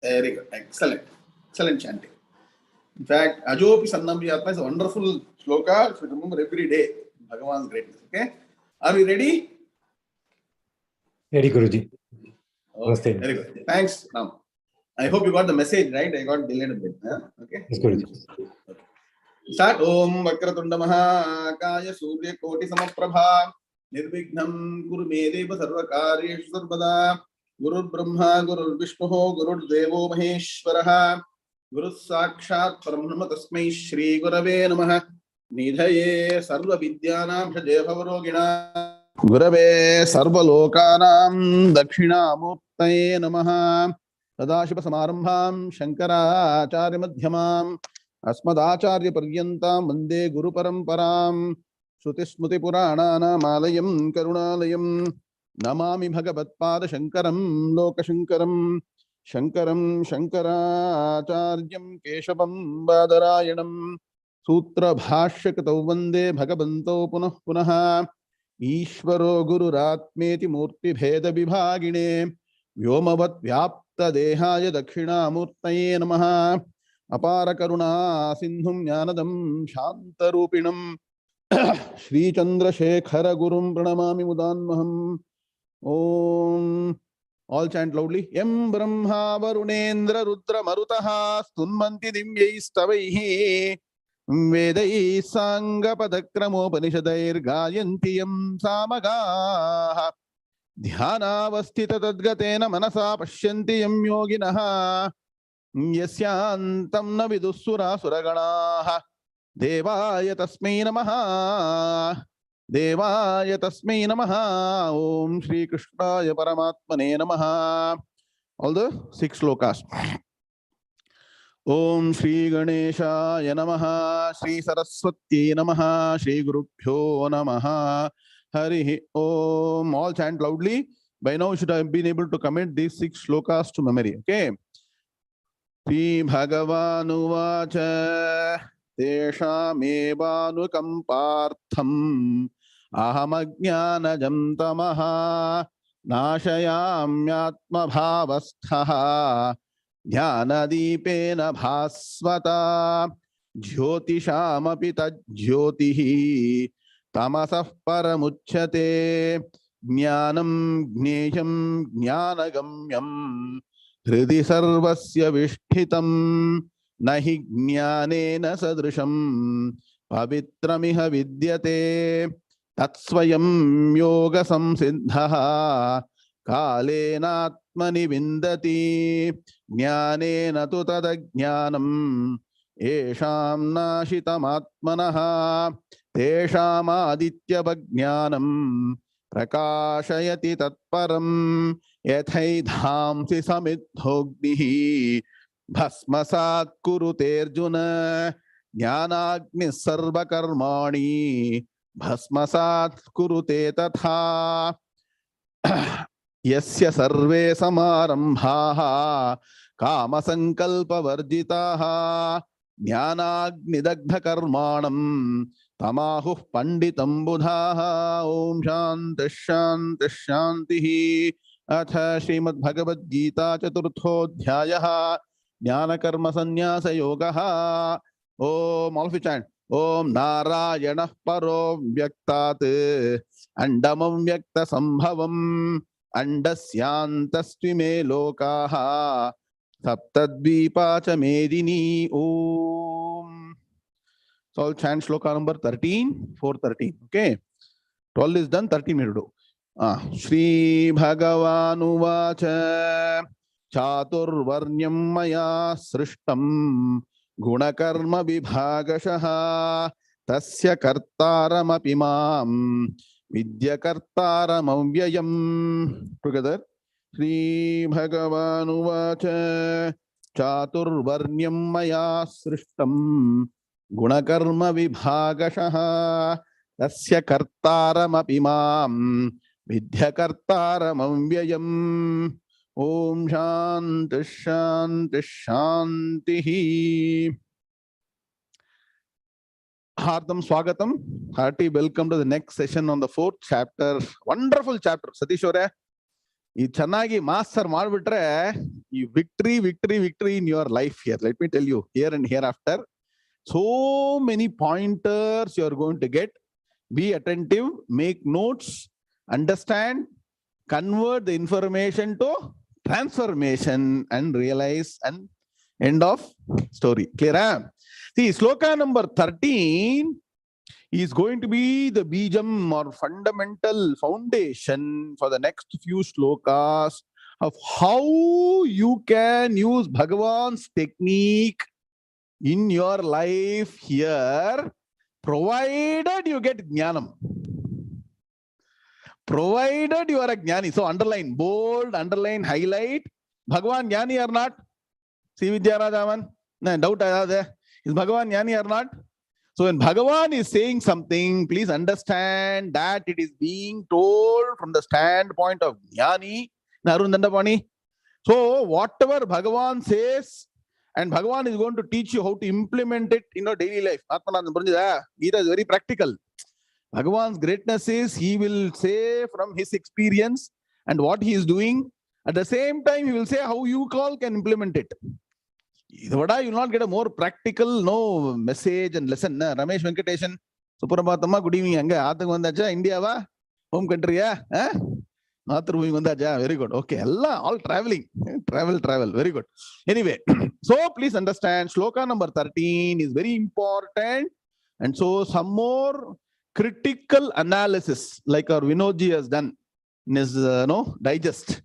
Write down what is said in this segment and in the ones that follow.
Very good. Excellent. Excellent chanting. In fact, Ajopi Sannambhyatma is a wonderful shloka. You should remember every day Bhagavan's greatness. Okay? Are we ready? Ready, Guruji. Okay. Very good. Thanks. Now, I hope you got the message, right? I got delayed a bit. Huh? Okay. Yes, Guruji. Okay. Start. Om Vakratunda Mahakaya Surya Koti Samaprabha Nirvignam Guru Medeva Sarvakaryeshu Sarvada Guru Brahma Guru Vishnu Guru Devo Maheshwaraha Guru Sakshat Parambrahma Tasmai Shri Gurave Namaha Nidhaye Sarva Vidyanam Shajevhavarogina Gurave Sarva Lokanam Dakshinamurtaye Namaha Sadashiva Samarambham Shankara Acharya Madhyamam Asmadacharya Paryantam Vande Guru Paramparam Shruti Smruti Purananam Alayam Karunalayam Namami Bhagavatpada Shankaram Lokashankaram Shankaram Shankaracharyam Keshavam Badarayanam Sutra Bhashyakatau Vande Bhagavanto Punah Punaha Ishvaro Gururatmeti Murti Bheda Vibhagine Vyomavat Vyapta Dehaya Dakshinamurtaye Namaha Apara Karuna Sindhum Jnanadam Shantarupinam Shri Chandrasekhara Gurum Pranamami Mudanmaham. Om. All chant loudly. Yam Brahma Varunendra Rudra Marutaha Stunmanti Dimyaistavaihi Vedai Sangha Padakramopanishadair Gayanti Yam Samagaha Dhyana Vastita Tadgatena Manasa Pashyanti Yam Yoginaha Yasyantam na vidussura suraganaha Devaya tasmai namaha Devaya tasmai namaha Om Shri Krishnaya Paramatmane namaha. All the 6 slokas. Om Shri Ganeshaya namaha Shri Saraswati namaha Shri Gurubhyo namaha Harihi Om. All chant loudly. By now you should have been able to commit these 6 slokas to memory. Okay. Sri Bhagavanuvacha Teshamevanukampartham Ahamajnanajam tamaha Nashayamyatma bhavasthaha Dhyanadipena bhasvata Jyotishamapita tajyotihi Tamasah paramuchyate Jnanam gnesham jnanagamyam Hridi sarvasya vishtitam nahi jnanena sadrisham pavitramiha vidyate tatsvayam yoga samsiddhaha kalenatmani vindati jnanena tu tadajnanam esham nashitamatmanaha tesham adityavajnanam prakashayati tatparam Yathaidhamsi samidhognihi bhasmasat kurute Arjuna jnanagni sarva karmani bhasmasat kurute tatha yasya sarve samarambhaha kama sankalpa varjitaha jnanagni dagdha karmanam tamahuh panditam budhaha. Om shanti shanti shantihi. Atha Srimad Bhagavad Gita Chaturthodhyayah Jnana Karma Sannyasa Yogaha. Om, all of you chant. Om Narayana Paro Vyaktat Andamam Vyakta Sambhavam Andasyantastvime Lokaha Saptadvipa cha Medini. Om. So I'll chant shloka number 13, 413. Okay. 12 is done, 13 we will do. Shri Bhagavanuvacha Chaturvarnyam maya srishtam Guna Karma vibhagashaha Tasya kartaram apimam Vidya kartaram 𝐒𝐵𝐴𝑚. Together. Shri Bhagavanuvacha Chaturvarnyam maya srishtam Guna Karma vibhagashaha Tasya kartaram apimam Vidya kartaram 𝐒𝐵𝐴𝑚. Om shanti shanti shantihi. Hardam swagatam. Hearty welcome to the next session on the 4th chapter. Wonderful chapter. Satish Ore. ಈ ಚೆನ್ನಾಗಿ master ಮಾಡ್ಬಿಟ್ರೆ ಈ victory in your life here. Let me tell you, here and hereafter, so many pointers you are going to get. Be attentive, make notes, understand, convert the information to transformation, and realize, and end of story. Clear? See, sloka number 13 is going to be the bijam or fundamental foundation for the next few slokas of how you can use Bhagavan's technique in your life here, provided you get jnanam. Provided you are a jnani. So underline, bold, underline, highlight. Bhagavan jnani or not? See Vidyarajaman? No doubt there. Is Bhagavan jnani or not? So when Bhagavan is saying something, please understand that it is being told from the standpoint of jnani. So whatever Bhagavan says, and Bhagavan is going to teach you how to implement it in your daily life. Gita is very practical. Bhagavan's greatness is he will say from his experience and what he is doing. At the same time, he will say how you can implement it. You will not get a more practical message and lesson. Ramesh Venkateshan, Suprabhatama, good evening. India, home country. Very good. Okay, all traveling. Travel. Very good. Anyway, so please understand, sloka number 13 is very important. And so some more critical analysis, like our Vinodji has done in his digest.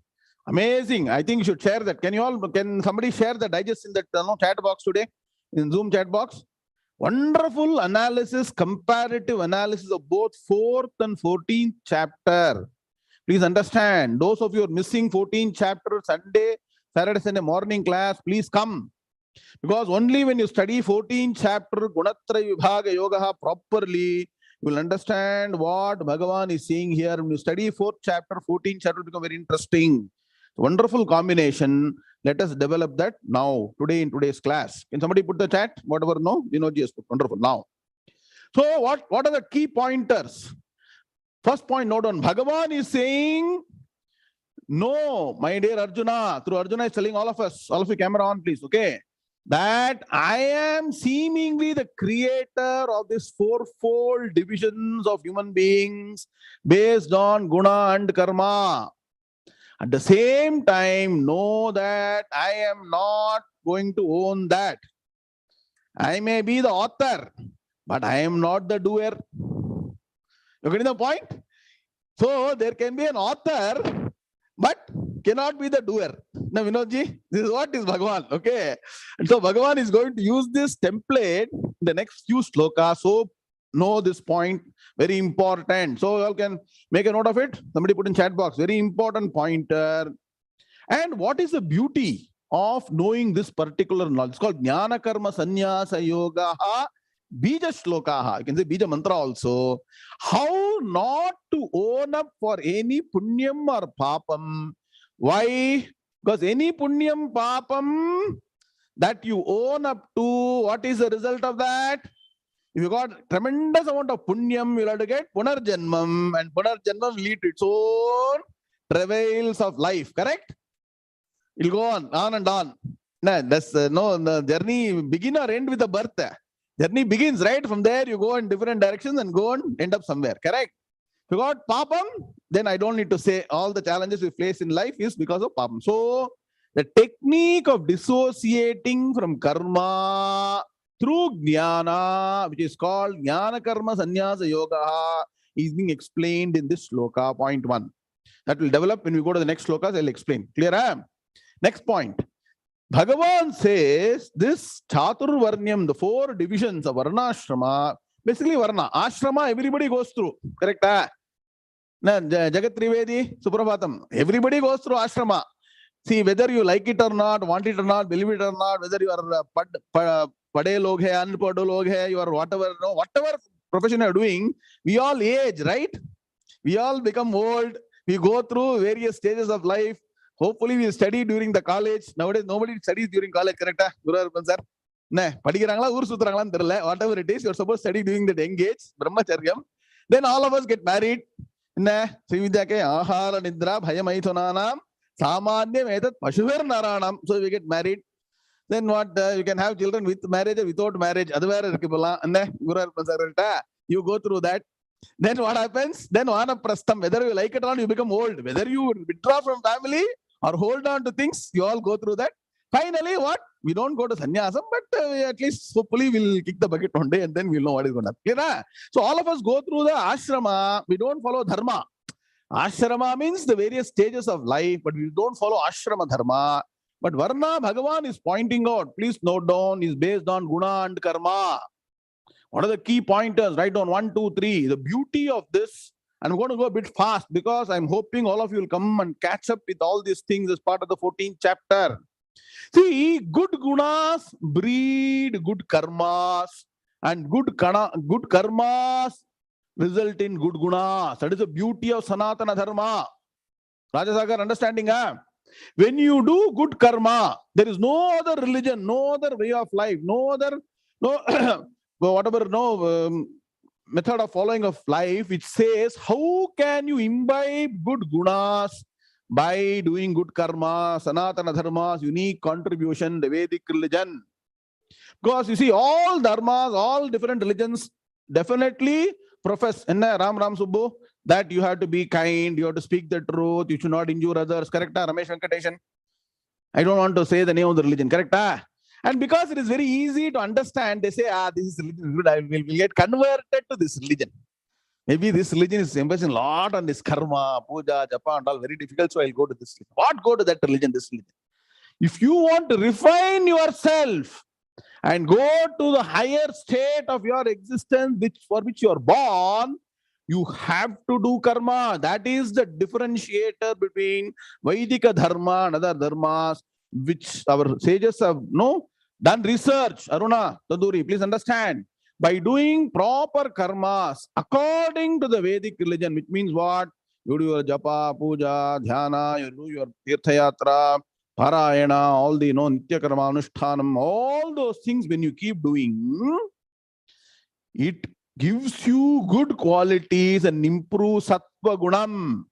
Amazing. I think you should share that. Can somebody share the digest in that chat box today? In Zoom chat box? Wonderful analysis, comparative analysis of both 4th and 14th chapter. Please understand, those of you who are missing 14th chapter, Saturday, Sunday morning class, please come. Because only when you study 14th chapter, Gunatraya Vibhaga Yoga properly, you will understand what Bhagavan is saying here. When you study 4th chapter, 14th chapter will become very interesting. Wonderful combination. Let us develop that now, today in today's class. Can somebody put the chat? Whatever, no? Vinodji has put. Wonderful. Now. So what are the key pointers? First point, note on. Bhagavan is saying, no, my dear Arjuna, through Arjuna is telling all of us, all of you, camera on please, okay? That I am seemingly the creator of this fourfold divisions of human beings based on guna and karma. At the same time, know that I am not going to own that. I may be the author, but I am not the doer. You getting the point? So there can be an author, but cannot be the doer. Now, Vinodji, this is what is Bhagavan, okay? And so Bhagavan is going to use this template in the next few slokas. So know this point, very important. So you all can make a note of it. Somebody put in chat box, very important pointer. And what is the beauty of knowing this particular knowledge? It's called Guna Karma Sannyasa Yoga Bija Shlokaha. You can say Bija Mantra also. How not to own up for any punyam or papam. Why? Because any punyam, papam that you own up to, what is the result of that? If you got tremendous amount of punyam, you'll have to get punarjanmam, and punarjanmam will lead to its own travails of life, correct? It'll go on and on. No, that's the journey begin or end with a birth. Journey begins right from there, you go in different directions and go and end up somewhere, correct? If you got papam, then I don't need to say all the challenges we face in life is because of papam. So the technique of dissociating from karma through jnana, which is called Guna Karma Sannyasa Yoga, is being explained in this sloka, point 1. That will develop when we go to the next slokas. I'll explain. Clear? Next point. Bhagavan says this Chaturvarnyam, the 4 divisions of Varnashrama, basically Varna. Ashrama, everybody goes through. Correct? Jagat Trivedi, Suprabhatam. Everybody goes through ashrama. See, whether you like it or not, want it or not, believe it or not, whether you are pade log hai, unpado log hai, you are whatever profession you are doing, we all age, right? We all become old. We go through various stages of life. Hopefully we study during the college. Nowadays nobody studies during college, correct? Whatever it is, you're supposed to study during that young age, brahmacharyam. Then all of us get married. Srividyake ahara nidra bhayamaithunanam samanyam etat pashuvir naranam. So we get married. Then what? You can have children with marriage or without marriage. You go through that. Then what happens? Then vanaprastham. Whether you like it or not, you become old. Whether you withdraw from family or hold on to things, you all go through that. Finally, what? We don't go to sannyasam, but at least hopefully we'll kick the bucket one day and then we'll know what is going to happen. Clear? So all of us go through the ashrama. We don't follow dharma. Ashrama means the various stages of life, but we don't follow ashrama dharma. But Varna Bhagavan is pointing out, please note down, is based on Guna and Karma. What are the key pointers? Write down 1, 2, 3. The beauty of this, I'm going to go a bit fast because I'm hoping all of you will come and catch up with all these things as part of the 14th chapter. See, good gunas breed good karmas, and good karmas result in good gunas. That is the beauty of Sanatana Dharma. Rajasagar, understanding? When you do good karma, there is no other religion, no other way of life, no other, method of following of life which says how can you imbibe good gunas by doing good karma. Sanatana Dharma's unique contribution, the Vedic religion. Because you see, all dharmas, all different religions definitely profess Ram Subbu, that you have to be kind, you have to speak the truth, you should not injure others. Correct? Ramesh Venkateshan? I don't want to say the name of the religion. Correct? And because it is very easy to understand, they say, this is religion good, I will get converted to this religion. Maybe this religion is emphasizing a lot on this karma, puja, japa and all, very difficult, so I'll go to this religion. What go to that religion, this religion? If you want to refine yourself and go to the higher state of your existence for which you are born, you have to do karma. That is the differentiator between Vaidika Dharma and other dharmas, which our sages have done research. Aruna, Taduri, please understand. By doing proper karmas according to the Vedic religion, which means what? You do your japa, puja, dhyana, you do your tirthayatra, parayana, all the nitya karma, anushtanam, all those things when you keep doing, it gives you good qualities and improves sattva gunam.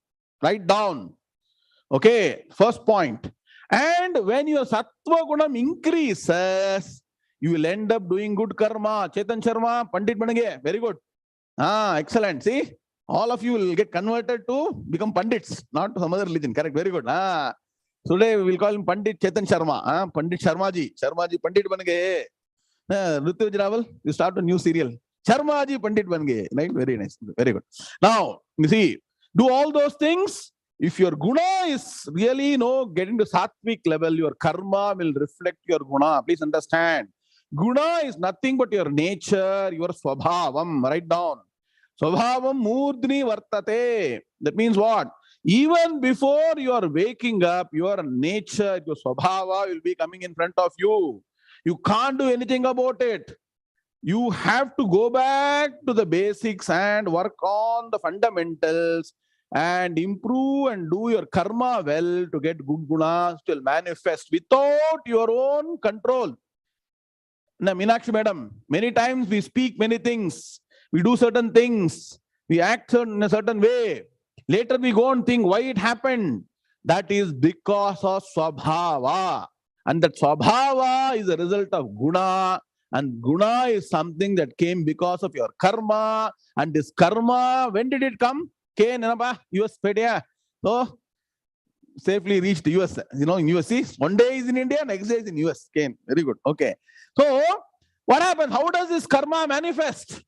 Write down. Okay, first point. And when your sattva gunam increases, you will end up doing good karma. Chetan Sharma, Pandit Banage, very good. Excellent. See, all of you will get converted to become Pandits, not to some other religion. Correct, very good. Today we will call him Pandit Chetan Sharma. Pandit Sharmaji. Sharmaji, Pandit Banage. Rutu Raval, you start a new serial. Sharmaji Pandit Banage. Right, very nice. Very good. Now, you see, do all those things. If your guna is really, getting to sattvic level, your karma will reflect your guna. Please understand. Guna is nothing but your nature, your swabhavam. Write down. Swabhavam murdni vartate. That means what? Even before you are waking up, your nature, your swabhava will be coming in front of you. You can't do anything about it. You have to go back to the basics and work on the fundamentals and improve and do your karma well to get good gunas to manifest without your own control. Now, Meenakshi madam, many times we speak many things, we do certain things, we act in a certain way. Later we go and think why it happened. That is because of swabhava. And that swabhava is a result of guna. And guna is something that came because of your karma. And this karma, when did it come? US Pedia. So safely reached the US. In US, one day is in India, next day is in US. Very good. Okay. So what happens? How does this karma manifest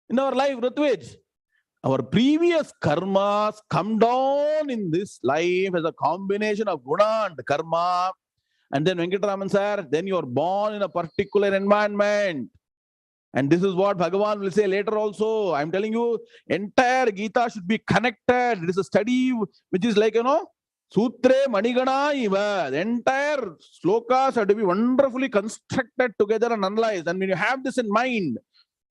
in our life, Rutvij? Our previous karmas come down in this life as a combination of guna and karma. And then Venkataraman sir, then you are born in a particular environment. And this is what Bhagavan will say later also. I'm telling you, entire Gita should be connected. It is a study which is like, Sutre Manigana Iva. The entire slokas have to be wonderfully constructed together and analyzed. And when you have this in mind,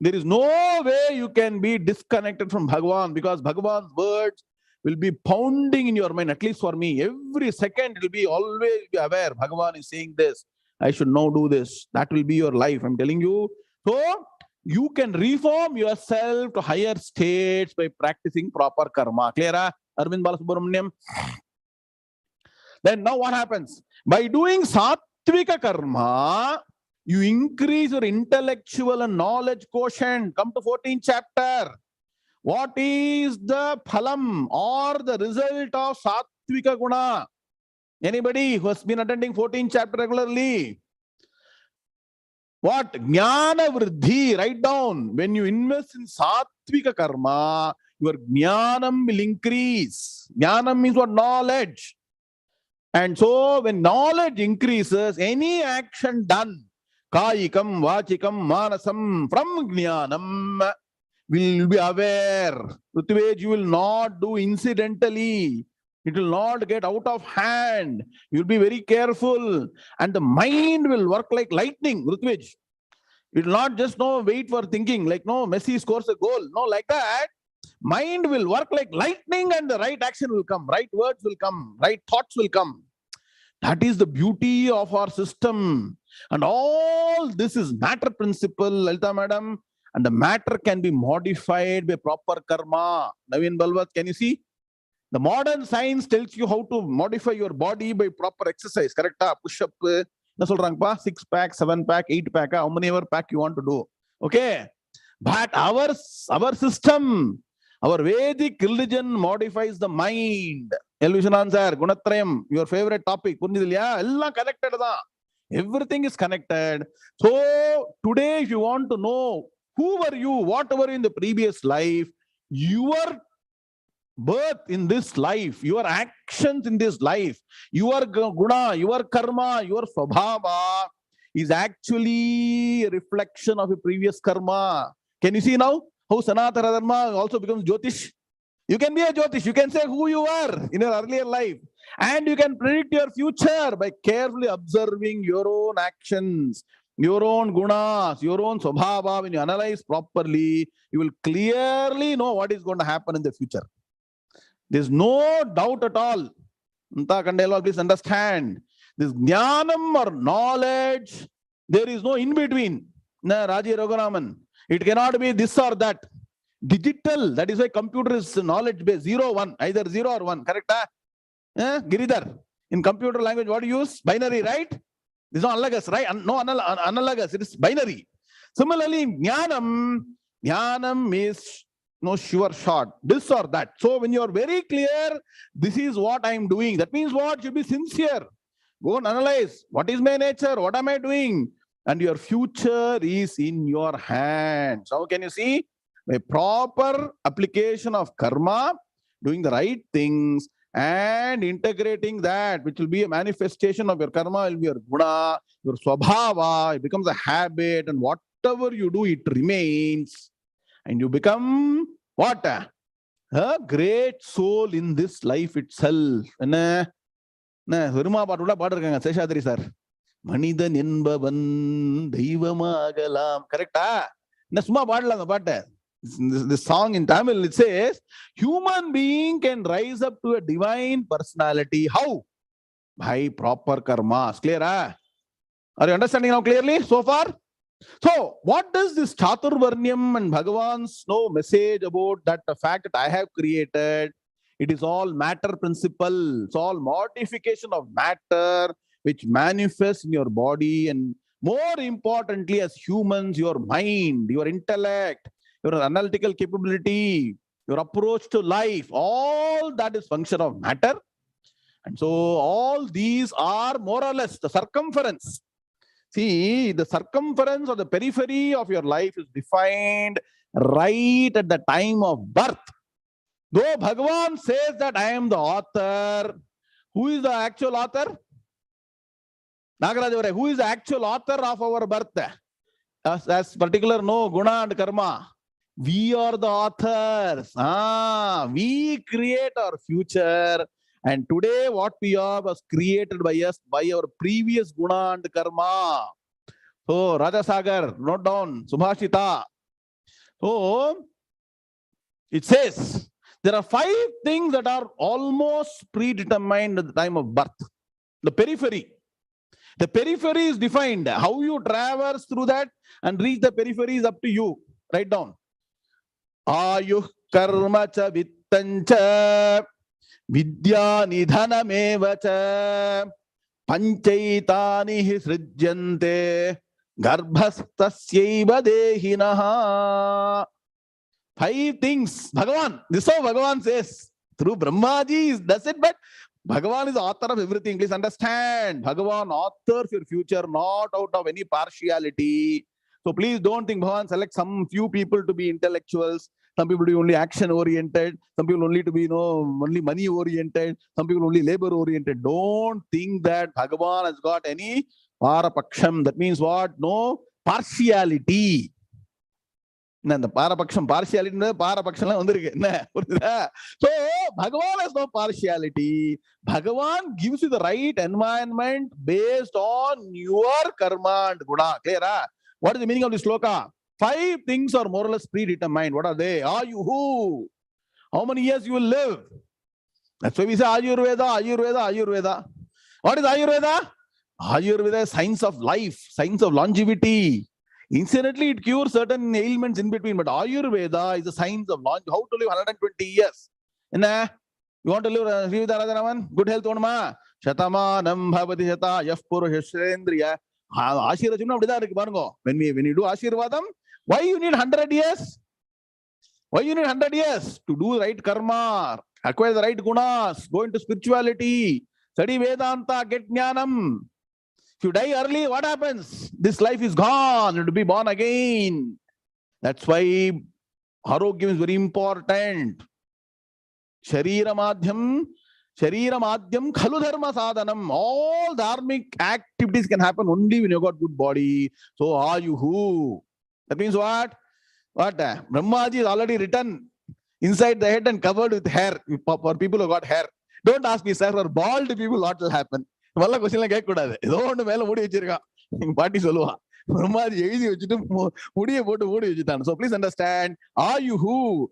there is no way you can be disconnected from Bhagavan, because Bhagavan's words will be pounding in your mind, at least for me. Every second it will be always be aware. Bhagavan is saying this. I should now do this. That will be your life. I'm telling you. So, you can reform yourself to higher states by practicing proper karma. Clear? Arvind Balasubramaniam. Then now what happens? By doing sattvika karma, you increase your intellectual and knowledge quotient. Come to 14th chapter. What is the phalam or the result of sattvika guna? Anybody who has been attending 14th chapter regularly? What? Jnana vridhi. Write down. When you invest in sattvika karma, your jnanam will increase. Jnanam means what? Knowledge. And so when knowledge increases, any action done, kayikam, vachikam, manasam, from jnanam, will be aware. Prithvij, you will not do incidentally. It will not get out of hand. You will be very careful. And the mind will work like lightning, Prithvij. It will not just wait for thinking, like Messi scores a goal. No, like that. Mind will work like lightning and the right action will come. Right words will come. Right thoughts will come. That is the beauty of our system. And all this is matter principle, Lalita madam. And the matter can be modified by proper karma. Naveen Balwat, can you see? The modern science tells you how to modify your body by proper exercise. Correct? Push up, 6 pack, 7 pack, 8 pack, how many ever pack you want to do. Okay. But our system, our Vedic religion modifies the mind. Elvishanan sir, Gunatrayam, your favorite topic. Connected. Everything is connected. So today, if you want to know who were you, what were you in the previous life, your birth in this life, your actions in this life, your guna, your karma, your svabhava is actually a reflection of a previous karma. Can you see now how Sanatana Dharma also becomes Jyotish? You can be a Jyotish. You can say who you were in your earlier life. And you can predict your future by carefully observing your own actions, your own gunas, your own svabhava. When you analyze properly, you will clearly know what is going to happen in the future. There's no doubt at all. Please understand. This jnanam or knowledge, there is no in between. Raji Raghuraman. It cannot be this or that. Digital, that is why computer is knowledge based, 0, 1, either 0 or 1. Correct? Giridhar. In computer language, what do you use? Binary, right? This is not analogous, right? No analogous, it is binary. Similarly, jnanam is no sure shot, this or that. So when you are very clear, this is what I am doing. That means what? Should be sincere. Go and analyze. What is my nature? What am I doing? And your future is in your hands. How can you see? A proper application of karma, doing the right things, and integrating that, which will be a manifestation of your karma, will be your guna, your svabhava, it becomes a habit, and whatever you do, it remains. And you become what? A great soul in this life itself. Manidan enbavan 𝐒𝐻𝐵𝐢 Correct? This song in Tamil, it says, human being can rise up to a divine personality. How? By proper karmas. Clear? Are you understanding now clearly so far? So, what does this Chaturvarnyam and Bhagavan's message about that the fact that I have created? It is all matter principle. It's all modification of matter which manifests in your body, and more importantly, as humans, your mind, your intellect, your analytical capability, your approach to life, all that is function of matter. And so all these are more or less the circumference. See, the circumference or the periphery of your life is defined right at the time of birth. Though Bhagavan says that I am the author, who is the actual author? Nagaraj, who is the actual author of our birth? As particular, guna and karma. We are the authors. We create our future. And today what we are was created by us by our previous guna and karma. So Raja Sagar, note down, Subhashita. So it says there are 5 things that are almost predetermined at the time of birth. The periphery. The periphery is defined. How you traverse through that and reach the periphery is up to you. Write down. Ayuh karma cha vittam cha vidya nidhanameva cha panchaitani hi srijyante garbhastasyaiva dehinaha. 5 things. Bhagavan. This is how Bhagavan says. Through Brahmaji does it, but Bhagavan is the author of everything. Please understand. Bhagavan authors your future, not out of any partiality. So please don't think Bhagavan select some few people to be intellectuals. Some people to be only action oriented. Some people only to be, only money oriented. Some people only labor oriented. Don't think that Bhagavan has got any parapaksham. That means what? No partiality. The parapaksham, partiality, parapaksham. So Bhagavan has no partiality. Bhagavan gives you the right environment based on your karma and guna. Clear? What is the meaning of this sloka? 5 things are more or less predetermined. What are they? Are you who? How many years you will live? That's why we say Ayurveda, Ayurveda, Ayurveda. What is Ayurveda? Ayurveda is science of life, science of longevity. Incidentally, it cures certain ailments in between, but Ayurveda is the science of how to live 120 years. You want to live good health? Shatamanam bhavati shata yaf purushendriya. When you do Ashirvadam, why you need 100 years? Why you need 100 years? To do right karma, acquire the right gunas, go into spirituality, study Vedanta, get jnanam. If you die early, what happens? This life is gone, to be born again. That's why Arogyam is very important. Sharira madhyam khalu dharma sadhanam. All dharmic activities can happen only when you got good body. So are you who? That means what? Brahmaji is already written inside the head and covered with hair for people who got hair. Don't ask me, sir, for bald people what will happen. Question like so please understand, are you who?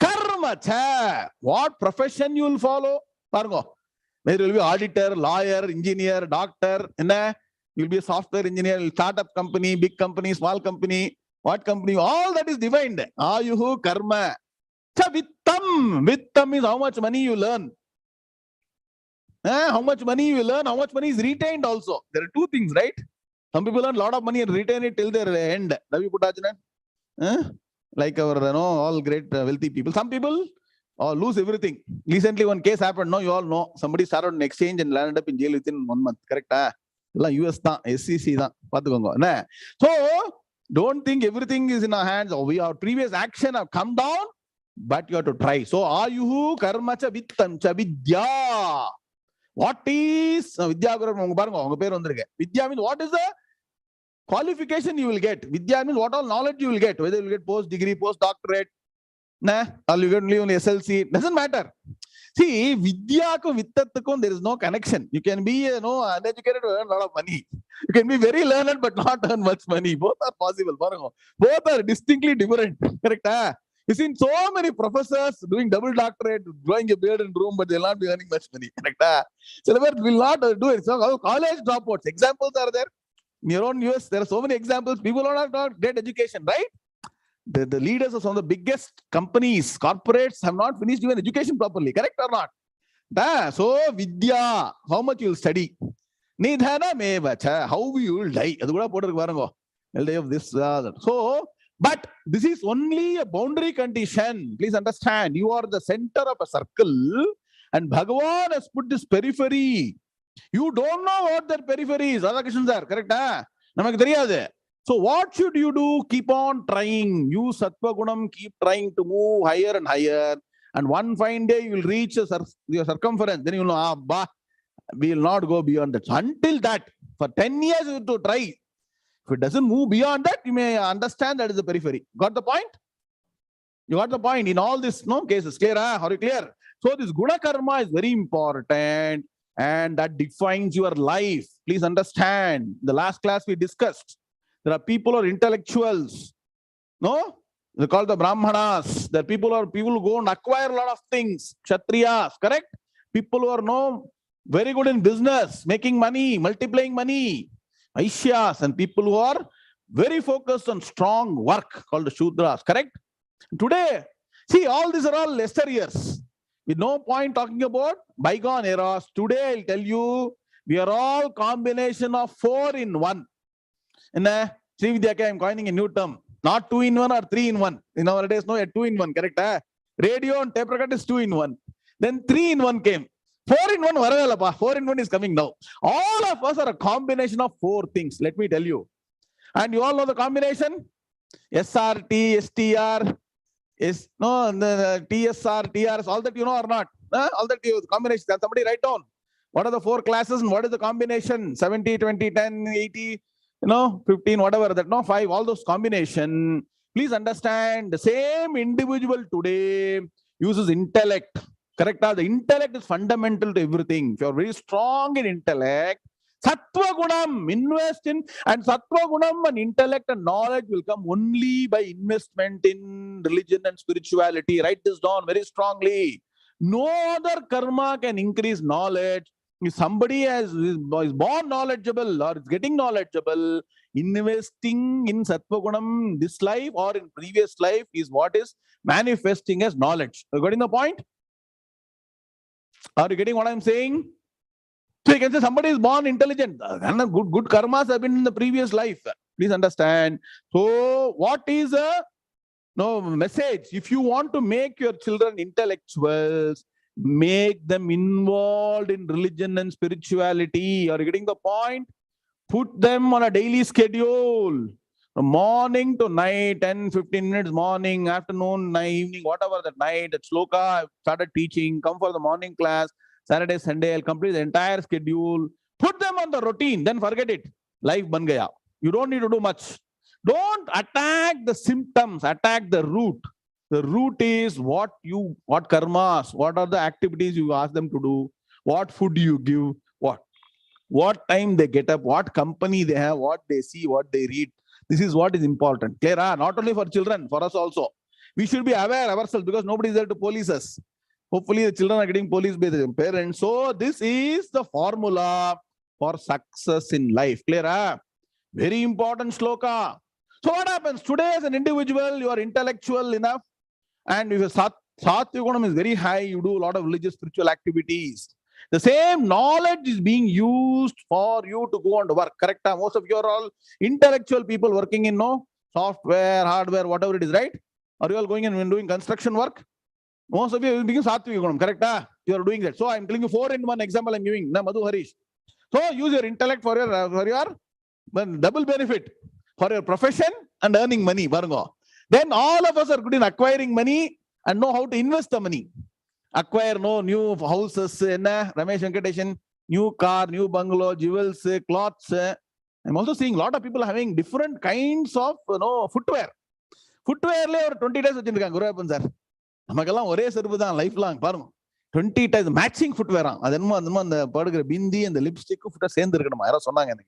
Karma cha. What profession you will follow? Whether you will be auditor, lawyer, engineer, doctor, you will be a software engineer, startup company, big company, small company, what company? All that is defined. Are you who? Karma. Cha vittam. Vittam is how much money you learn. How much money you learn, how much money is retained also. There are 2 things, right? Some people earn a lot of money and retain it till their end. Like our all great wealthy people. Some people lose everything. Recently one case happened, you all know. Somebody started an exchange and landed up in jail within 1 month. Correct? US SEC. So don't think everything is in our hands. Our previous action have come down, but you have to try. So are you who? Karma cha vittam cha vidya. What is Vidya? Vidya means what is the qualification you will get? Vidya means what all knowledge you will get, whether you will get post degree, post doctorate, or you get only SLC, doesn't matter. See, Vidya ko Vittattakon, there is no connection. You can be uneducated and earn a lot of money. You can be very learned but not earn much money. Both are possible. Both are distinctly different. Correct? You've seen so many professors doing double doctorate, growing a beard in room, but they'll not be earning much money. Syllabus will not do it. So college dropouts, examples are there. In your own US, there are so many examples. People are not great education, right? The leaders of some of the biggest companies, corporates have not finished even education properly. Correct or not? So Vidya, how much you will study? Nidhana mevacha, how you will die. I'll die of this. So, but this is only a boundary condition. Please understand, you are the center of a circle and Bhagavan has put this periphery. You don't know what that periphery is. Radhakrishnan sir, correct? So what should you do? Keep on trying. Use Sattva Gunam, keep trying to move higher and higher. And one fine day you will reach your circumference. Then you know, we will not go beyond that. So until that, for 10 years you have to try. If it doesn't move beyond that, you may understand that is the periphery. Got the point? You got the point in all these cases. Clear? Are you clear? So this Guna Karma is very important and that defines your life. Please understand. The last class we discussed. There are people who are intellectuals. They call the Brahmanas. There are people who go and acquire a lot of things. Kshatriyas, correct? People who are very good in business, making money, multiplying money. Vaishyas, and people who are very focused on strong work called the Shudras, correct? Today, see, all these are all yesteryears. With no point talking about bygone eras. Today, I'll tell you, we are all combination of 4 in 1. In Sri Vidyaka, I'm coining a new term. Not 2 in 1 or 3 in 1. In our days, no, 2 in 1, correct? Radio and tape record is 2 in 1. Then 3 in 1 came. 4 in 1, 4 in 1 is coming now. All of us are a combination of 4 things. Let me tell you. And you all know the combination? SRT, STR, the TSR, TRS, all that you know or not? All that you combination. Somebody write down. What are the 4 classes and what is the combination? 70, 20, 10, 80, 15, whatever that, 5, all those combination. Please understand, the same individual today uses intellect. Correct? The intellect is fundamental to everything. If you are very strong in intellect, Sattva Gunam, invest in, and Sattva Gunam and intellect and knowledge will come only by investment in religion and spirituality. Write this down very strongly. No other karma can increase knowledge. If somebody is born knowledgeable or is getting knowledgeable, investing in Sattva Gunam this life or in previous life is what is manifesting as knowledge. Are you getting the point? Are you getting what I'm saying? So you can say somebody is born intelligent. Good karmas have been in the previous life. Please understand. So what is a message? If you want to make your children intellectuals, make them involved in religion and spirituality. Are you getting the point? Put them on a daily schedule. From morning to night, 10, 15 minutes morning, afternoon, night, evening, whatever that night, that sloka, I've started teaching, come for the morning class, Saturday, Sunday, I'll complete the entire schedule. Put them on the routine, then forget it. Life ban gaya. You don't need to do much. Don't attack the symptoms, attack the root. The root is what karmas, what are the activities you ask them to do, what food you give, what time they get up, what company they have, what they see, what they read. This is what is important. Clear? Not only for children, for us also. We should be aware ourselves because nobody is there to police us. Hopefully the children are getting policed by their parents. So this is the formula for success in life. Clear? Very important shloka. So what happens? Today as an individual, you are intellectual enough and if your Sattva Gunam is very high, you do a lot of religious spiritual activities. The same knowledge is being used for you to go and work. Correct? Most of you are all intellectual people working in software, hardware, whatever it is, right? Are you all going and doing construction work? Most of you are being Sattva Gunam. Correct? You are doing that. So I'm telling you 4 in 1 example I'm giving. Madhu Harish. So use your intellect for your double benefit. For your profession and earning money. Then all of us are good in acquiring money and know how to invest the money. Acquire new houses, Ramesh Venkatesan, new car, new bungalow, jewels, clothes. I'm also seeing a lot of people having different kinds of footwear. Footwear le 20 days vechirukanga Guruappan sir. Namakella ore servu dhaan lifelong parunga. 20 times matching footwear. Adenmo and padugra bindi and the lipstick footwear sendu irukaduma. Yara sonnanga enakku.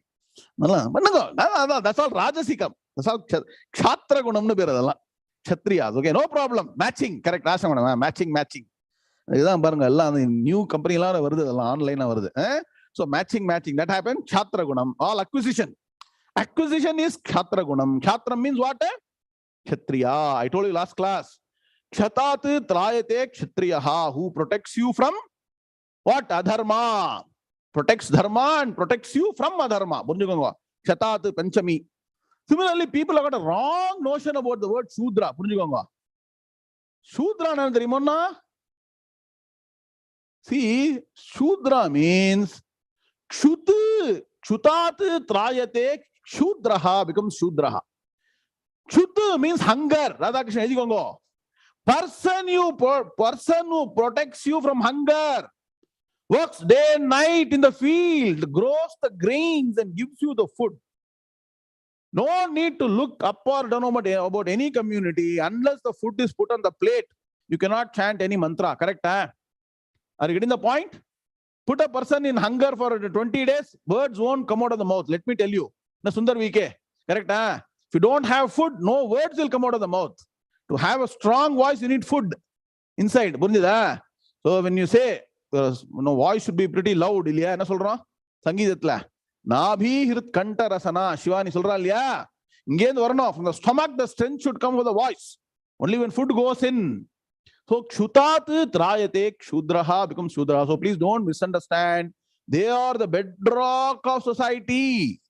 That's all Rajasikam. That's all Kshatra Gunam nu peru adella. Kshatriyas. Okay, no problem. Matching. Correct. Matching. New company online. So matching. That happened. Kshatra Gunam. All acquisition. Acquisition is Kshatra Gunam. Kshatra means what? Kshatriya. I told you last class. Kshatat trayate kshatriyaha. Who protects you from what? Adharma. Protects dharma and protects you from adharma. Kshatat panchami. Similarly, people have got a wrong notion about the word Shudra. Shudra nandarimonna. See, Shudra means Kshutat trayate Shudraha becomes Shudraha. Kshuta means hunger. Radhakrishna, edigongo. Person who protects you from hunger. Works day and night in the field, grows the grains and gives you the food. No need to look up or down about any community unless the food is put on the plate. You cannot chant any mantra. Correct? Are you getting the point? Put a person in hunger for 20 days, words won't come out of the mouth. Let me tell you. Na Sundar VK. Correct? If you don't have food, no words will come out of the mouth. To have a strong voice, you need food inside. So when you say, voice should be pretty loud. Sangeetatla. Nabhi hrit kanta rasana. Shivani solra liya. From the stomach, the strength should come with the voice. Only when food goes in. So kshutat trayate kshudraha becomes shudra. So please don't misunderstand. They are the bedrock of society.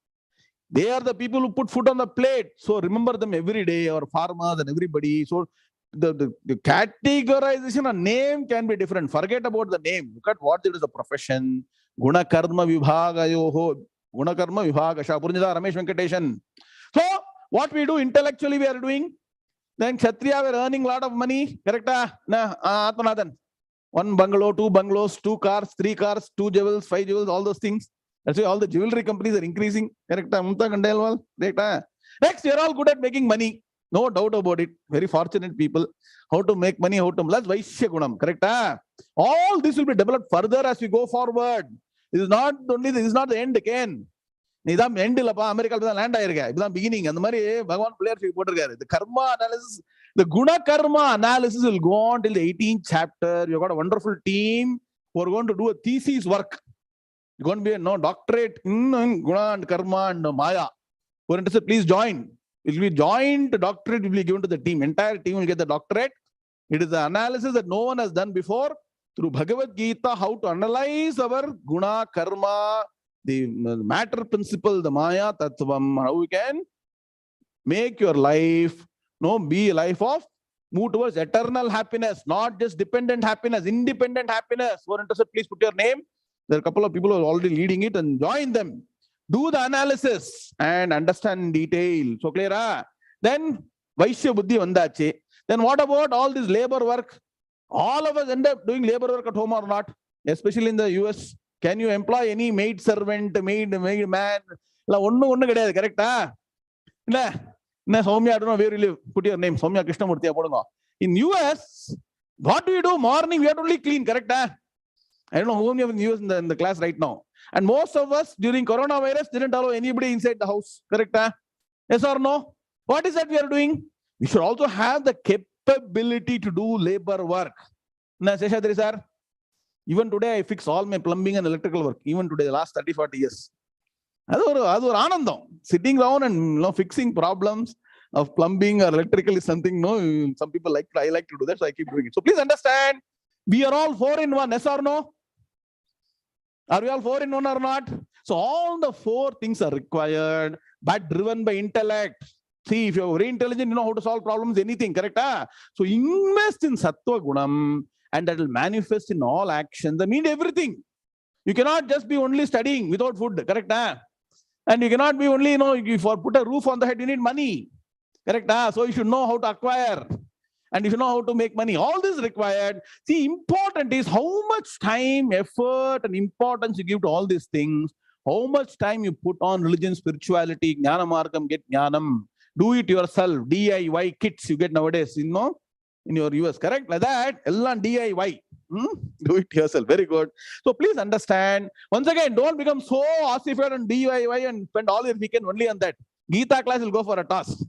They are the people who put food on the plate. So remember them every day, or farmers and everybody. So the categorization and name can be different. Forget about the name. Look at what it is, a profession. Guna Karma 𝐒𝐵𝐢 Guna Karma 𝐒𝐵𝐢 Purnida Ramesh Venkateshan. So what we do intellectually, we are doing. Then Kshatriya were earning a lot of money. Correct? Atmanathan. 1 bungalow, 2 bungalows, 2 cars, 3 cars, 2 jewels, 5 jewels, all those things. That's why all the jewelry companies are increasing. Correct? Next, you're all good at making money. No doubt about it. Very fortunate people. How to make money, how to... That's Vaishya Gunam. Correct? All this will be developed further as we go forward. This is not the end again. End America land beginning. And the Bhagavan players the karma analysis, the Guna Karma analysis will go on till the 18th chapter. You've got a wonderful team who are going to do a thesis work. You're going to be a doctorate in Guna and Karma and Maya. We're interested, please join. It will be joint doctorate will be given to the team. Entire team will get the doctorate. It is the analysis that no one has done before through Bhagavad Gita, how to analyze our Guna Karma, the matter principle, the Maya Tattvam, how we can make your life be a life of move towards eternal happiness, not just dependent happiness, independent happiness. Who are interested, please put your name. There are a couple of people who are already leading it, and join them. Do the analysis and understand in detail. So clear? Then Vaishya Buddhi Vandache. Then what about all this labor work? All of us end up doing labor work at home or not? Especially in the US. Can you employ any maid servant, maid man? Correct? Soumya, I don't know where you live. Put your name. Soumya Krishnamurthy. In US, what do we do? Morning, we have to only clean. Correct? I don't know whom you have in US in the class right now. And most of us during coronavirus didn't allow anybody inside the house. Correct? Yes or no? What is that we are doing? We should also have the capability to do labor work. Seshadri sir, even today I fix all my plumbing and electrical work. Even today, the last 30-40 years. That's anandam. Sitting down and fixing problems of plumbing or electrical is something some people I like to do that, so I keep doing it. So please understand, we are all 4 in 1. Yes or no? Are we all 4 in 1 or not? So all the 4 things are required, but driven by intellect. See, if you're very intelligent, you know how to solve problems, anything, correct? So invest in Sattva Gunam, and that will manifest in all actions. That means everything. You cannot just be only studying without food, correct? And you cannot be only, if you put a roof on the head, you need money, correct? So you should know how to acquire. And you should know how to make money. All this required. See, important is how much time, effort, and importance you give to all these things. How much time you put on religion, spirituality, Jnana Margam, get Jnanam. Do it yourself. DIY kits you get nowadays, in your US, correct? Like that, DIY. Do it yourself. Very good. So please understand. Once again, don't become so ossified on DIY and spend all your weekend only on that. Gita class will go for a toss.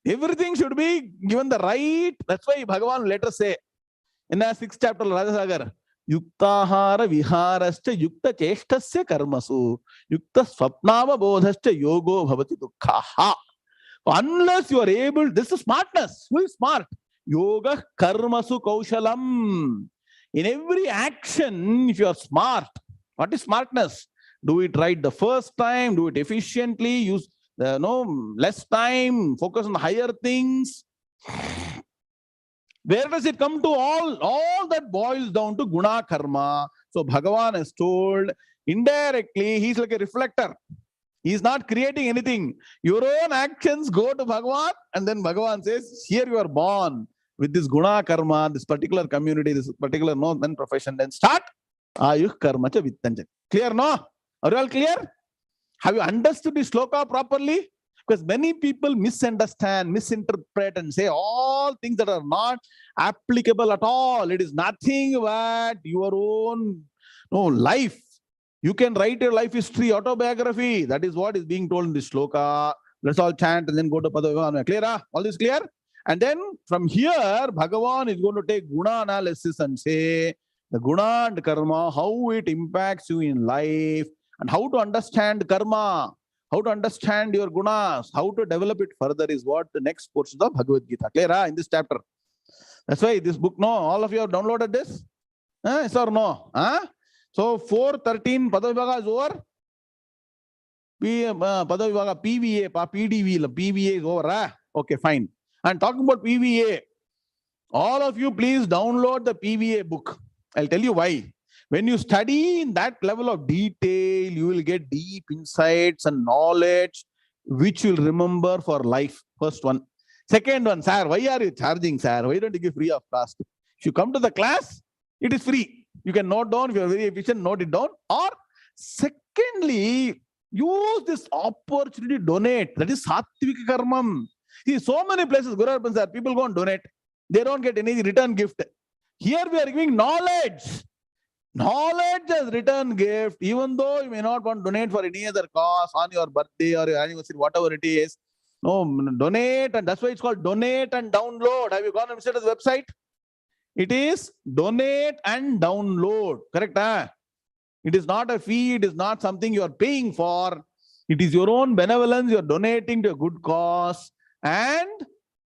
Everything should be given the right. That's why Bhagavan later say in the 6th chapter of Rajasagar, Yuktahara viharascha yukta cheshtasya karmasu yukta swapnava bodhascha yogo bhavati dukkhaha. Unless you are able, this is smartness. Who is smart? Yoga karmasu kaushalam. In every action, if you are smart, what is smartness? Do it right the first time, do it efficiently, use less time, focus on higher things. Where does it come to? All that boils down to Guna Karma. So Bhagavan has told indirectly, he's like a reflector. He's not creating anything. Your own actions go to Bhagavan, and then Bhagavan says, here you are born with this Guna Karma, this particular community, this particular then profession, then start Ayuh Karma cha Vittanjan. Clear, no? Are you all clear? Have you understood this sloka properly? Because many people misunderstand, misinterpret, and say all things that are not applicable at all. It is nothing but your own life. You can write your life history, autobiography. That is what is being told in this sloka. Let's all chant and then go to Padavivana. Clear? All this clear? And then from here, Bhagavan is going to take Guna analysis and say the Guna and Karma, how it impacts you in life, and how to understand Karma, how to understand your gunas, how to develop it further is what the next portion of Bhagavad Gita. Clear in this chapter? That's why this book, no, all of you have downloaded this? Yes or no? So 413 Padavibhaga is over. Padavibhaga PVA, PVA is over. Okay, fine. And talking about PVA, all of you please download the PVA book. I'll tell you why. When you study in that level of detail, you will get deep insights and knowledge which you'll remember for life. First one. Second one, sir, why are you charging, sir? Why don't you give free of cost? If you come to the class, it is free. You can note down. If you are very efficient, note it down. Or secondly, use this opportunity to donate. That is Sattvika Karmam. See, so many places, Guru Arpan sir, people go and donate. They don't get any return gift. Here we are giving knowledge. Knowledge as return gift, even though you may not want to donate for any other cause on your birthday or your anniversary, whatever it is. No, donate, and that's why it's called donate and download. Have you gone and visited the website? It is donate and download. Correct? It is not a fee. It is not something you are paying for. It is your own benevolence. You are donating to a good cause, and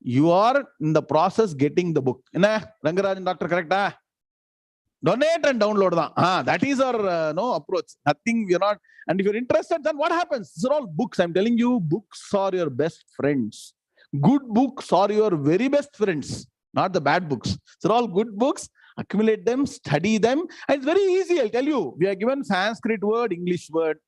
you are in the process getting the book. Rangarajan Doctor, correct? Donate and download. That is our approach. Nothing, we are not. And if you're interested, then what happens? These are all books. I'm telling you, books are your best friends. Good books are your very best friends, not the bad books. These are all good books. Accumulate them, study them. And it's very easy, I'll tell you. We are given Sanskrit word, English word.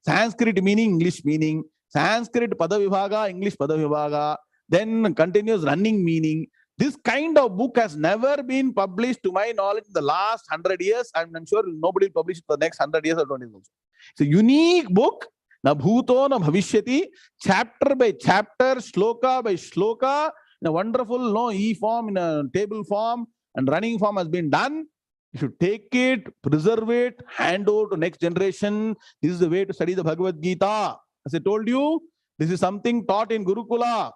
Sanskrit meaning, English meaning. Sanskrit Padavibhaga, English Padavibhaga. Then continuous running meaning. This kind of book has never been published, to my knowledge, in the last 100 years. I'm sure nobody will publish it for the next 100 years or 20 years also. It's a unique book. Na bhuto na bhavishyati. Chapter by chapter, shloka by shloka, in a wonderful E form, in a table form, and running form has been done. You should take it, preserve it, hand over to next generation. This is the way to study the Bhagavad Gita. As I told you, this is something taught in Gurukula.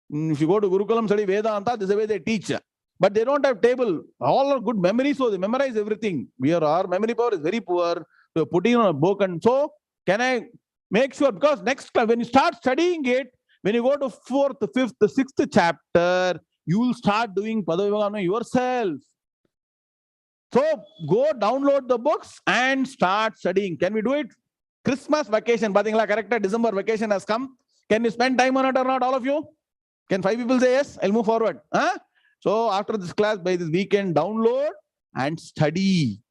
If you go to Gurukulam, study Vedanta, this is the way they teach. But they don't have table. All are good memory, so they memorize everything. Our memory power is very poor. So putting on a book, and so can I make sure, because next time when you start studying it, when you go to 4th, 5th, 6th chapter, you will start doing Padavibhaga yourself. So go download the books and start studying. Can we do it? Christmas vacation, correct? December vacation has come. Can you spend time on it or not, all of you? Can 5 people say yes? I'll move forward. So after this class, by this weekend, download and study.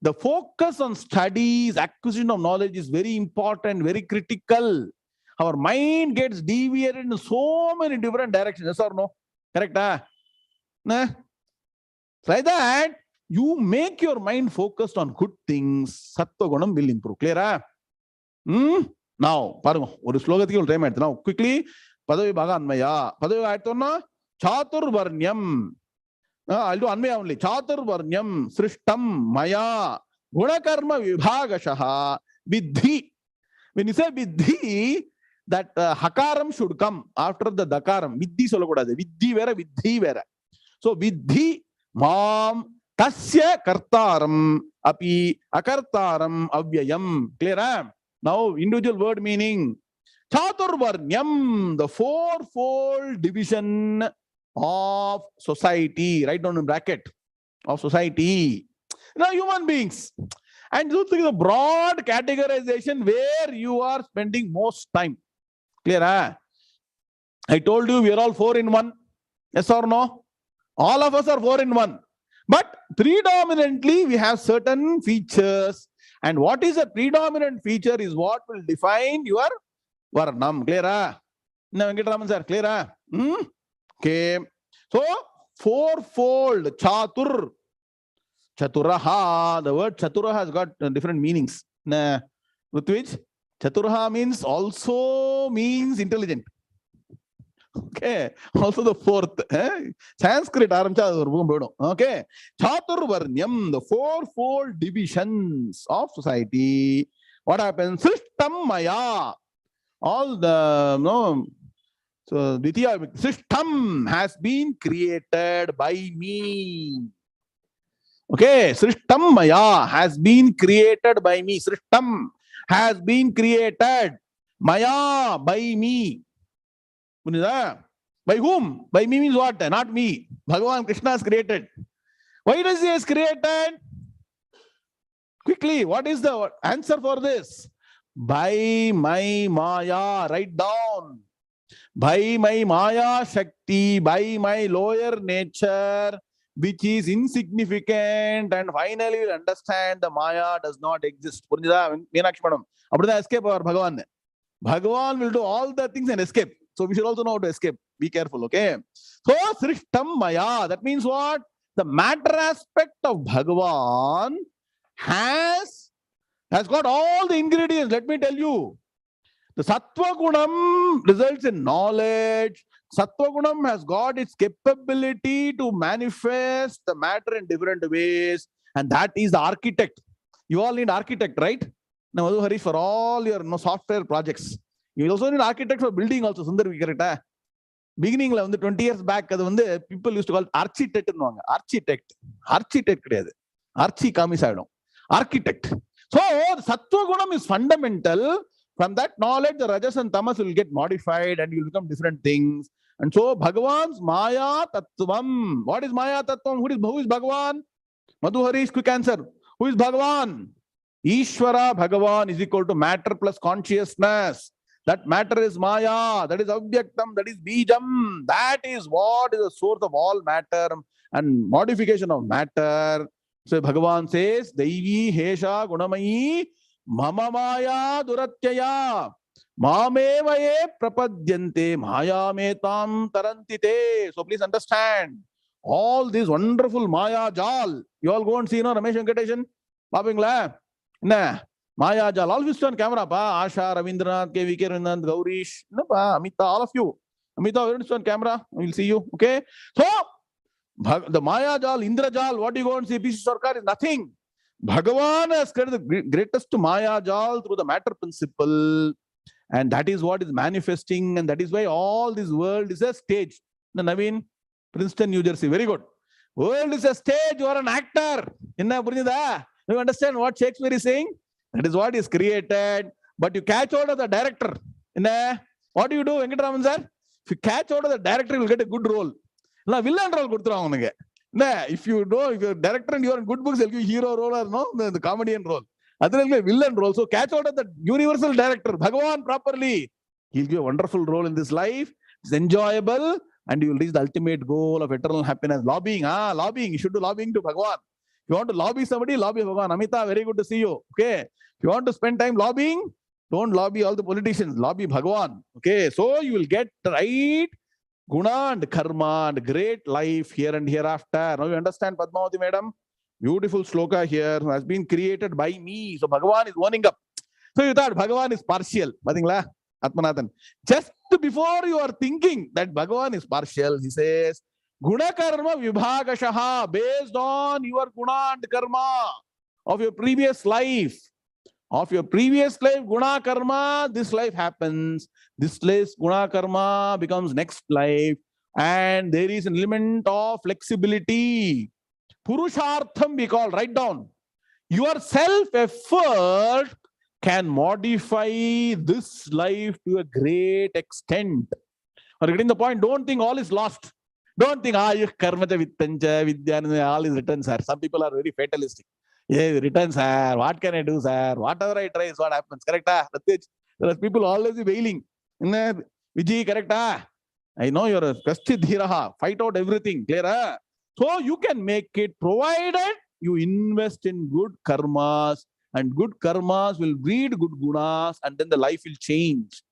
The focus on studies, acquisition of knowledge is very important, very critical. Our mind gets deviated in so many different directions. Yes or no? Correct? Like that, you make your mind focused on good things. Sattva gunam will improve. Clear? Now, now, quickly. Padavibhaga Anmaya. Padavibhaga Aitona Chaturvarnyam. I'll do Anmaya only. Chaturvarnyam Srishtam Maya Guna Karma Vibhagashaha Vidhi. When you say Vidhi, that Hakaram should come after the Dakaram. Vidhi Solokodade. Vidhi Vera, Vidhi Vera. So Vidhi Mam Tasya Kartaram Api Akartaram 𝐤𝐕𝐢. Clear? Now, individual word meaning. Chaturvarnyam, the fourfold division of society. Write down in bracket. Of society. Human beings. And look at the broad categorization where you are spending most time. Clear? I told you we are all 4 in 1. Yes or no? All of us are 4 in 1. But predominantly we have certain features. And what is a predominant feature is what will define your Varnam. Clear? Venkataraman sir, clear? Okay. So, fourfold. Chatur. Chaturaha. The word Chaturaha has got different meanings. With which Chaturaha means also means intelligent. Okay. Also the fourth. Sanskrit. Okay. Chaturvarnyam. The fourfold divisions of society. What happens? Srishtam Maya. All the so Ditya system has been created by me. Okay, Srishtam Maya has been created by me. Srishtam has been created. Maya, by me. By whom? By me means what? Not me. Bhagavan Krishna has created. Why does he has created? Quickly, what is the answer for this? By my Maya, write down. By my Maya Shakti, by my lower nature, which is insignificant, and finally you'll understand the Maya does not exist. Meenakshi madam, appadha escape our Bhagavan. Bhagavan will do all the things and escape. So we should also know how to escape. Be careful, okay? So Srishtam Maya, that means what? The matter aspect of Bhagavan has got all the ingredients. Let me tell you. The Sattva Gunam results in knowledge. Sattva Gunam has got its capability to manifest the matter in different ways. And that is the architect. You all need architect, right? Now, Madhu Harish, for all your software projects. You also need architect for building also. Sundar, correct? Beginning 20 years back, people used to call architect. Architect. Architect. Archi kami architect. So, Sattva Gunam is fundamental. From that knowledge, the Rajas and Tamas will get modified and you will become different things. And so, Bhagavan's Maya Tattvam. What is Maya Tattvam? Who is Bhagavan? Madhu Harish, quick answer. Who is Bhagavan? Ishvara Bhagavan is equal to matter plus consciousness. That matter is Maya. That is Avyaktam. That is Bijam. That is what is the source of all matter and modification of matter. So, Bhagavan says, Daivi Hesha Gunamayi Mama Maya Duratyaya Mamevaye Prapadyante Maya Metam Tarantite. So please understand all these wonderful Maya Jal. You all go and see, Ramesh Venkatesan? Babingla? Nah. Maya Jal. All visited on camera, pa. Asha, Ravindranath, 𝐤𝐚𝐫𝐚, Gaurish. No, pa. Amita, all of you. Amita, everyone on camera. We'll see you. Okay? So, the Maya Jal, Indra Jal, what you go and see, PC Sarkar is nothing. Bhagavan has created the greatest Maya Jal through the matter principle. And that is what is manifesting. And that is why all this world is a stage. Naveen, Princeton, New Jersey. Very good. World is a stage. You are an actor. You understand what Shakespeare is saying? That is what is created. But you catch hold of the director. What do you do, Venkataraman sir? If you catch hold of the director, you will get a good role. Now, villain role. If you know, if you're a director and you're in good books, they'll give hero role or no, the comedian role. Other than villain role. So catch out of the universal director, Bhagavan properly. He'll give a wonderful role in this life. It's enjoyable and you will reach the ultimate goal of eternal happiness. Lobbying, lobbying. You should do lobbying to Bhagavan. If you want to lobby somebody, lobby Bhagavan. Amita, very good to see you. Okay. If you want to spend time lobbying, don't lobby all the politicians. Lobby Bhagavan. Okay. So you will get the right Guna and Karma and great life here and hereafter. Now you understand, Padmavati madam? Beautiful sloka here has been created by me. So Bhagavan is warning up. So you thought Bhagavan is partial. Atmanathan. Just before you are thinking that Bhagavan is partial, he says, Guna Karma Vibhagashaha, based on your Guna and Karma of your previous life. Of your previous life, Guna Karma, this life happens. This life, Guna Karma becomes next life. And there is an element of flexibility. Purushartham we call, write down. Your self-effort can modify this life to a great extent. Are you getting the point? Don't think all is lost. Don't think, karma vittanja, vidya, all is written, sir. Some people are very fatalistic. Yeah, written, sir. What can I do, sir? Whatever I try is what happens. Correct? There are people always wailing. Vijay, correct? I know you're a Kashchit Dhiraha. Fight out everything. Clear? So you can make it provided you invest in good karmas, and good karmas will breed good gunas, and then the life will change.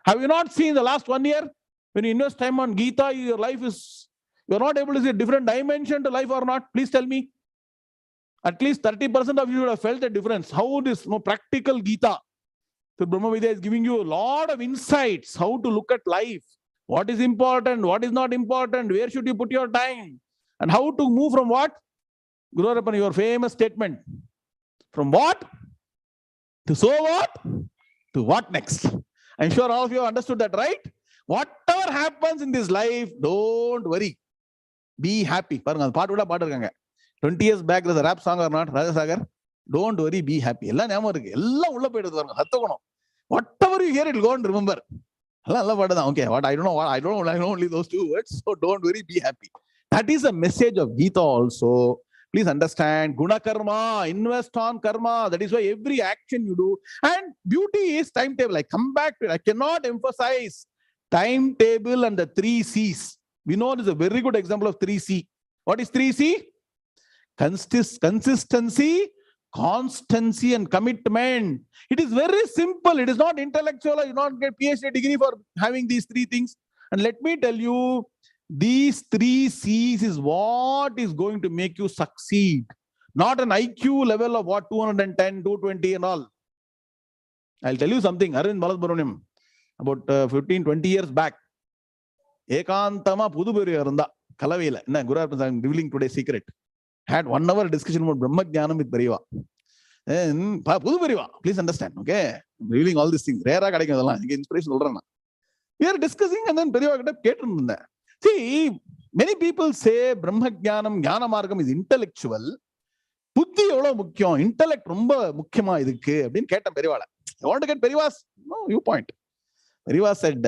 Have you not seen the last 1 year? When you invest time on Gita, your life is, you're not able to see a different dimension to life or not? Please tell me. At least 30% of you would have felt a difference. How this practical Gita. So Brahmavidya is giving you a lot of insights, how to look at life. What is important, what is not important, where should you put your time? And how to move from what? Guru Arapan, your famous statement. From what? To so what? To what next? I'm sure all of you have understood that, right? Whatever happens in this life, don't worry. Be happy. 20 years back, there's a rap song or not, Rajasagar. Don't worry, be happy. Whatever you hear, it will go and remember. Okay, what I don't know, I know only those 2 words, so don't worry, be happy. That is the message of Gita also. Please understand, Guna Karma, invest on karma. That is why every action you do. And beauty is timetable. I come back to it. I cannot emphasize timetable and the 3 C's. We know this is a very good example of 3C. What is 3C? Consistency, constancy, and commitment. It is very simple. It is not intellectual. You not get PhD degree for having these 3 things. And let me tell you, these 3 C's is what is going to make you succeed. Not an IQ level of what 210, 220 and all. I'll tell you something. Arvind Balasubramaniam, about 15, 20 years back, Ekantama Puduburiya Randa, Kalavela, I'm revealing today's secret. Had 1 hour discussion about Brahmajnanam with Pariva. And Puduburiya, please understand, okay? I'm revealing all these things. Rare inspiration. We are discussing and then Pariva got up. See, many people say Brahmajnanam, Jnana Margam is intellectual. Buddhi evlo mukkiyam, intellect romba mukkiyama idukku appdin kettam Perivala. I want to get Periva's viewpoint. Periva said,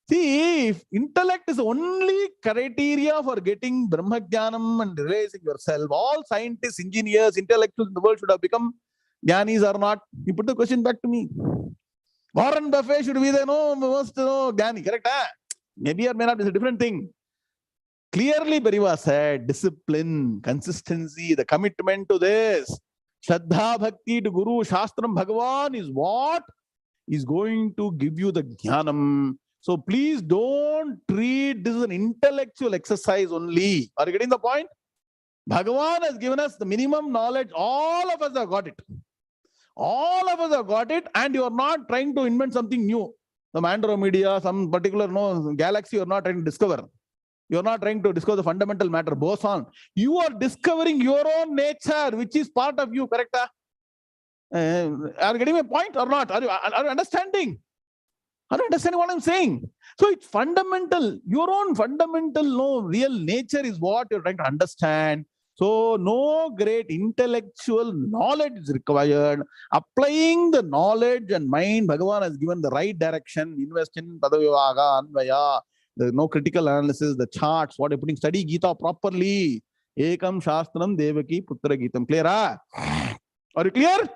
see, if intellect is only criteria for getting Brahmajnanam and realizing yourself, all scientists, engineers, intellectuals in the world should have become Jnanis or not. You put the question back to me. Warren Buffett should be the most Jnani, correct? Maybe or may not, is a different thing. Clearly, Periva said, discipline, consistency, the commitment to this, Shraddha Bhakti to Guru, Shastram, Bhagavan is what is going to give you the Jnanam. So please don't treat this as an intellectual exercise only. Are you getting the point? Bhagavan has given us the minimum knowledge. All of us have got it. All of us have got it, and you are not trying to invent something new. Some Andromeda, some particular galaxy, you are not trying to discover. You are not trying to discover the fundamental matter, boson. You are discovering your own nature, which is part of you, correct? Are you getting my point or not? Are you understanding? Are you understanding what I'm saying? So it's fundamental. Your own fundamental, real nature is what you're trying to understand. So no great intellectual knowledge is required. Applying the knowledge and mind, Bhagavan has given the right direction. Invest in Padavivaga, Anvaya. There's no critical analysis, the charts, what you're putting. Study Gita properly. Ekam Shastram Devaki Putra Gitam. Clear? Are you clear?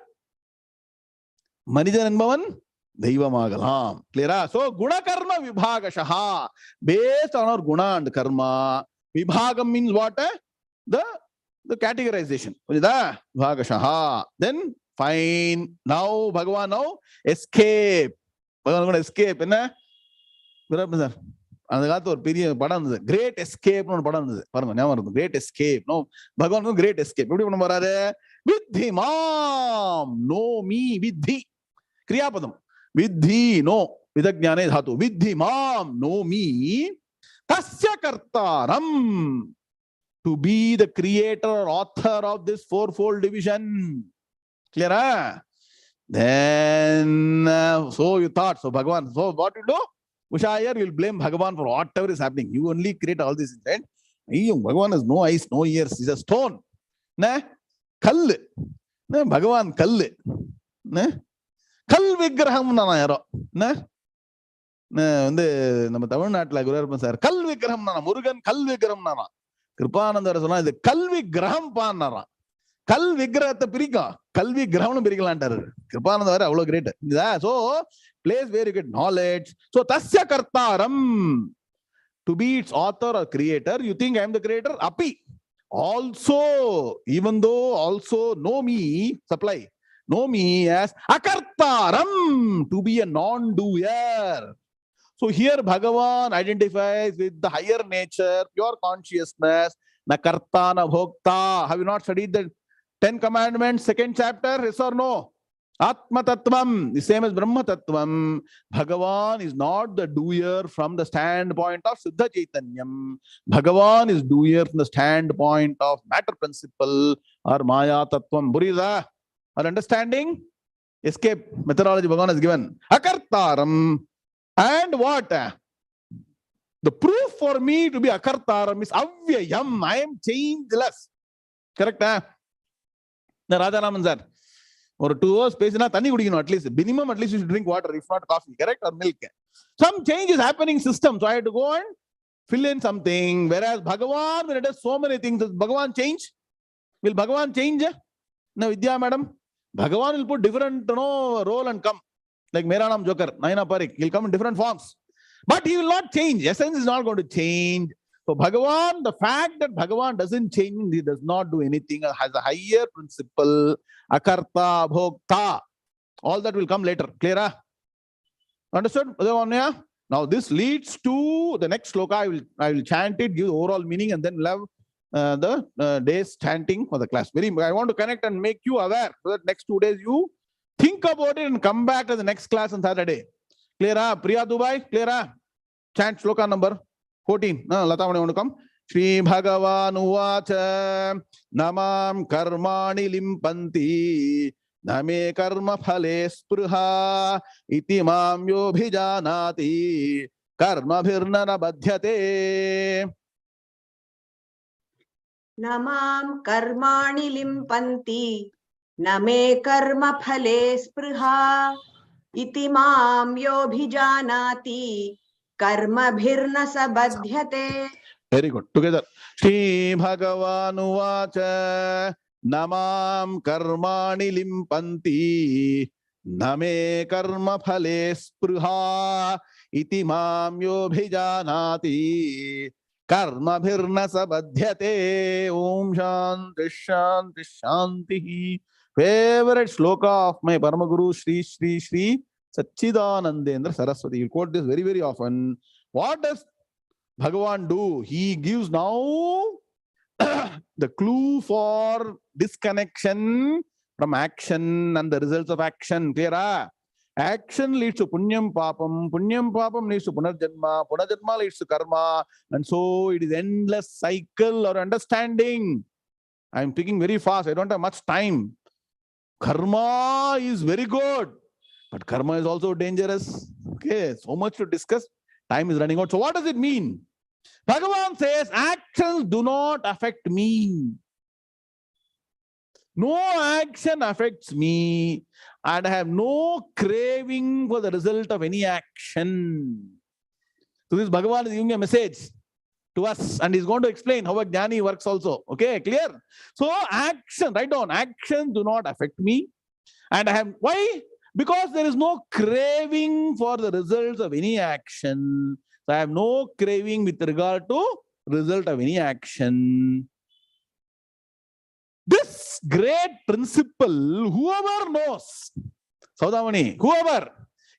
Manijan and Bhavan? 𝐒𝐤𝐚𝐫𝐚. Clear? So Guna Karma Vibhagashaha. Based on our Guna and Karma. Vibhagam means what? The categorization. Vibhagashaha. Then fine. Now Bhagavan escape. Bhagavan going to escape. அந்த காலத்து ஒரு பெரிய படம் இருந்தது, great எஸ்கேப்னு ஒரு படம் இருந்தது பாருங்க, ஞாபகம் இருக்கும். Great escape. பகவானுக்கும் கிரேட் எஸ்கேப். எப்படி பண்ண போறாரு? வித்தி மாம் நோ மீ. வித்தி கிரியாபதம். வித்தி நோ விதஜ்ஞானே தாத்து. வித்தி மாம் நோ மீ தஸ்ய கர்த்தாரம். To be the creator or author of this fourfold division. Clear? Then so you thought, so Bhagavan, so what you do? Ushayar, you'll blame Bhagavan for whatever is happening. You only create all these things, right? Bhagavan has no eyes, no ears. He's a stone. Kall. Bhagavan kall. Kal vigraham nana yaro. நம்ம தமிழ்நாட்டில் Guruvayurappan sir கல் விக்கிரகம் நானா, முருகன் கல் விக்கிரகம் நானா. கிருபானந்தர் சொன்னா இது கல்வி கிரகம் பான்னாராம். கல் விக்கிரகத்தை பிரிக்கும், கல்வி கிரகம்னு பிரிக்கலான்ட்டாரு. கிருபானந்தர் அவ்வளவு great. So place where you get knowledge. So tasya kartaram, to be its author or creator. You think I am the creator? Api. Also, even though also know me, supply. Know me as akartaram, to be a non-doer. So here Bhagavan identifies with the higher nature, pure consciousness. Na karta na bhokta. Have you not studied the 10 commandments, 2nd chapter? Yes or no? Atma Tattvam, the same as Brahma Tattvam. Bhagavan is not the doer from the standpoint of Siddha Chaitanyam. Bhagavan is doer from the standpoint of matter principle or Maya Tattvam. Buriza, are understanding? Escape methodology Bhagavan has given. Akartaram. And what? The proof for me to be Akartaram is 𝐒𝐵𝐢. I am changeless. Correct? The Raja Raman sir. Or 2 hours space, at least minimum, at least you should drink water, if not coffee, correct, or milk. Some change is happening system, so I had to go and fill in something. Whereas Bhagavan, when it does so many things, does Bhagavan change? Will Bhagavan change? No, Vidya madam, Bhagavan will put different role and come. Like Meranam Joker, Naina Parik, he'll come in different forms. But he will not change. Essence is not going to change. So Bhagavan, the fact that Bhagavan doesn't change, he does not do anything, has a higher principle, akarta, bhokta. All that will come later. Clear? Understood? Now this leads to the next sloka. I will chant it, give the overall meaning, and then we'll have the day's chanting for the class. I want to connect and make you aware so that next 2 days you think about it and come back to the next class on Saturday. Clear? Priya Dubai, clear? Chant sloka number 14. Lata, want to come? Shri Bhagavan Uvacha Namam Karmani Limpanti Name Karma Phale Spruha 𝐒𝐴𝐚𝐵𝐢 Vijanati Karma Bhirnana Badhyate Namam Karmani Limpanti Name Karma Phale Spruha 𝐒𝐴𝐚𝐵𝐢 Vijanati Karma Bhirna Sabadhyate. Very good. Together. Shri Bhagavan Uvacha Namam Karmani Limpanti Name Karma Phale Spruha 𝐒𝐴𝐚𝐵𝐢 Vijanati Karma Bhirna Sabadhyate. Om Shanti Shanti Shanti. Favorite sloka of my Paramaguru Sri Sri Sri Satchidanandendra Saraswati. You quote this very, very often. What does Bhagavan do? He gives now the clue for disconnection from action and the results of action. Clear? Action leads to punyam papam leads to punarjanma leads to karma, and so it is endless cycle or understanding. I am speaking very fast. I don't have much time. Karma is very good, but karma is also dangerous. Okay, so much to discuss. Time is running out. So what does it mean? Bhagavan says, actions do not affect me. No action affects me, and I have no craving for the result of any action. So this Bhagavan is giving a message to us, and he's going to explain how a jnani works also. Okay, clear? So action, write down, actions do not affect me, and I have, why? Because there is no craving for the results of any action. So I have no craving with regard to result of any action. This great principle, whoever knows, Saudamani, whoever,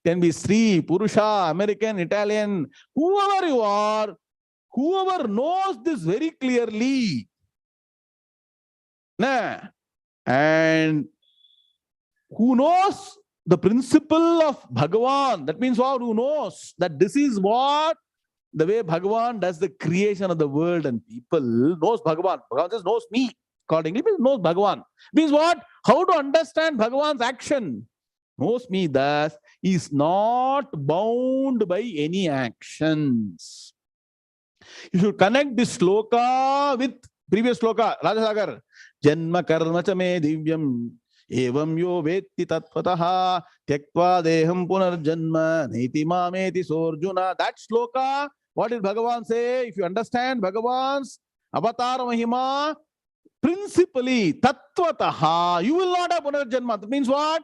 can be Sri, Purusha, American, Italian, whoever you are, whoever knows this very clearly, and who knows the principle of Bhagavan, that means what? Who knows that this is what, the way Bhagavan does the creation of the world and people, knows Bhagavan. Bhagavan just knows me. Accordingly, knows Bhagavan. Means what? How to understand Bhagavan's action? Knows me thus, is not bound by any actions. You should connect this sloka with previous sloka, Rajasagar. Janma karma cha me divyam 𝐒𝐵𝐢 𝐊𝐵𝐚𝐲𝐚𝐫𝐚 tyaktva deham punarjanma neti mameti sorjuna. That sloka, what did Bhagavan say? If you understand Bhagavan's avatar mahima, principally, tattvataha, you will not have punarjanma. That means what?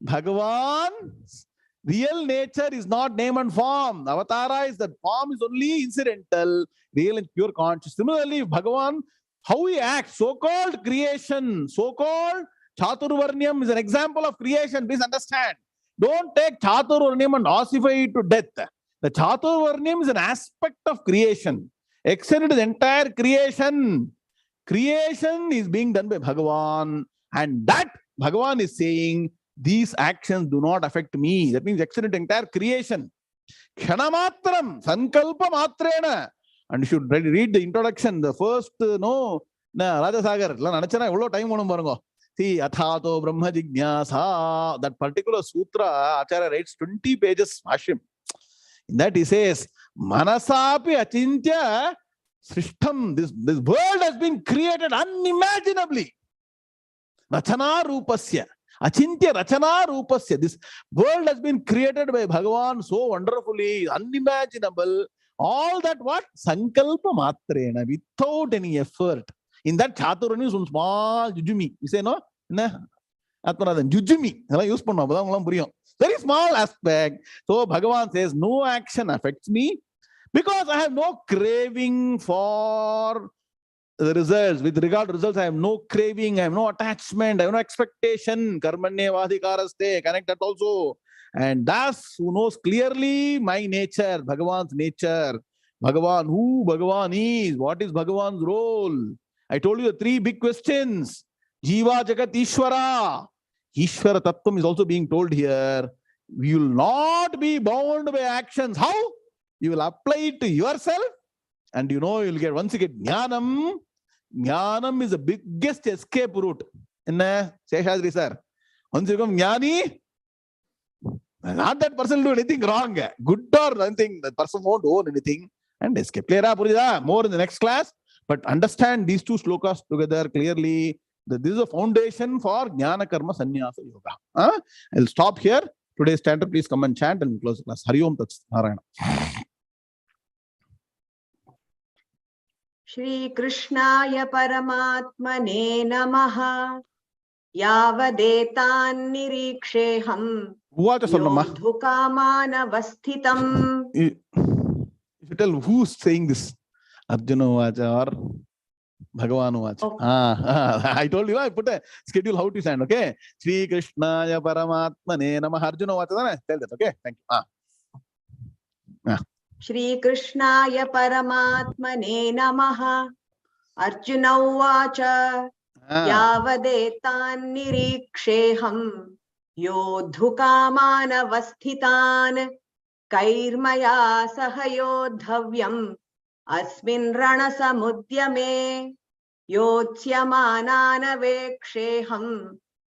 Bhagavan's real nature is not name and form. Avatara is that form is only incidental, real and pure conscious. Similarly, Bhagavan, how he acts, so-called creation, so-called Chaturvarnyam is an example of creation. Please understand. Don't take Chaturvarnyam and ossify it to death. The Chaturvarnyam is an aspect of creation. Extended to the entire creation. Creation is being done by Bhagavan, and that Bhagavan is saying, these actions do not affect me. That means extended to entire creation. Ksanamatram, sankalpa matrena. And you should read the introduction, the first, Rajasagar. Time. See, Athato Brahma Jignasa, that particular sutra, Acharya writes 20 pages. In that he says, Manasapi Achintya Srishtam, this world has been created unimaginably. Rachana Rupasya. Achintya Rachana Rupasya. This world has been created by Bhagavan so wonderfully, unimaginable. All that what? Sankalpa Matrena, without any effort. In that Chaturani is one small jujumi. You say no? Atmanathan, jujumi. Use very small aspect. So Bhagavan says, no action affects me because I have no craving for the results. With regard to results, I have no craving, I have no attachment, I have no expectation. Karmanye vadhikaraste, connect that also. And thus, who knows clearly my nature, Bhagavan's nature, Bhagavan, who Bhagavan is, what is Bhagavan's role? I told you the three big questions. Jiva, Jagat, Ishvara. Ishvara Tattvam is also being told here. You will not be bound by actions. How? You will apply it to yourself. And you know, you'll get, once you get Jnanam, Jnanam is the biggest escape route. Seshadri sir. Once you become Jnani, not that person will do anything wrong. Good or anything, the person won't own anything and escape. Clear? More in the next class. But understand these two slokas together clearly. That this is a foundation for Jnana Karma Sannyasa Yoga. I'll stop here. Today's chanter, please come and chant and close the class. Hari Om Tat Sat Narayana. Shri Krishnaya Paramatmane Namaha Yavadetan Niriksheham Yodhukamana Vasthitam. If you tell who's saying this, Arjuna Vacha or Bhagavan Vacha. Okay. I told you, I put a schedule how to stand, okay? Shri Krishnaya Paramatmane Namaha Arjuna Vacha. Tell that, okay? Thank you. Shri Krishnaya Paramatmane Namaha Arjuna Vacha Yavadetan Niriksheham Yodhukamana Vasthitan Kairmaya Sahayodhavyam Asmin Rana Samudyame Yotsyamanana Veksheham